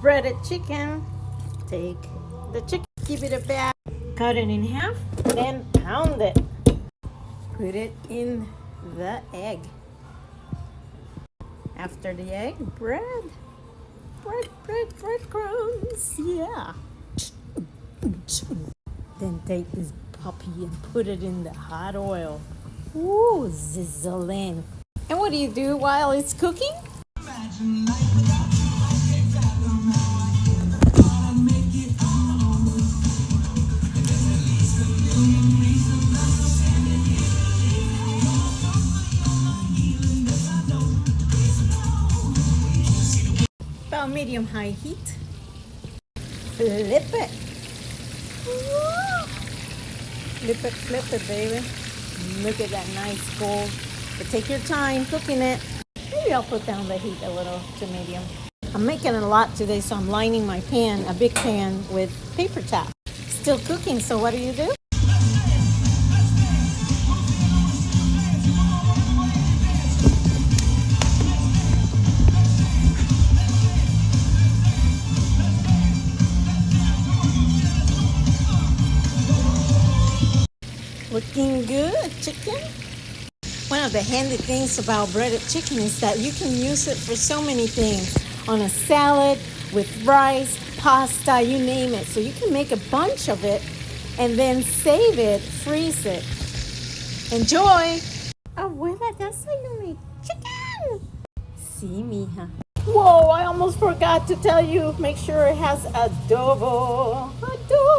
breaded chicken. Take the chicken, give it a bath, cut it in half, then pound it. Put it in the egg. After the egg, breadcrumbs, yeah. Then take this puppy and put it in the hot oil. Ooh, sizzling. And what do you do while it's cooking? About medium-high heat. Flip it. Flip it, baby. Look at that nice gold. But take your time cooking it. Maybe I'll put down the heat a little to medium. I'm making a lot today, so I'm lining my pan, a big pan, with paper towel. Still cooking, so what do? Looking good, chicken. One of the handy things about breaded chicken is that you can use it for so many things. On a salad, with rice, pasta, you name it. So you can make a bunch of it and then save it, freeze it. Enjoy! Abuela, that's how you make chicken! See, mija. Whoa, I almost forgot to tell you, make sure it has adobo. Adobo!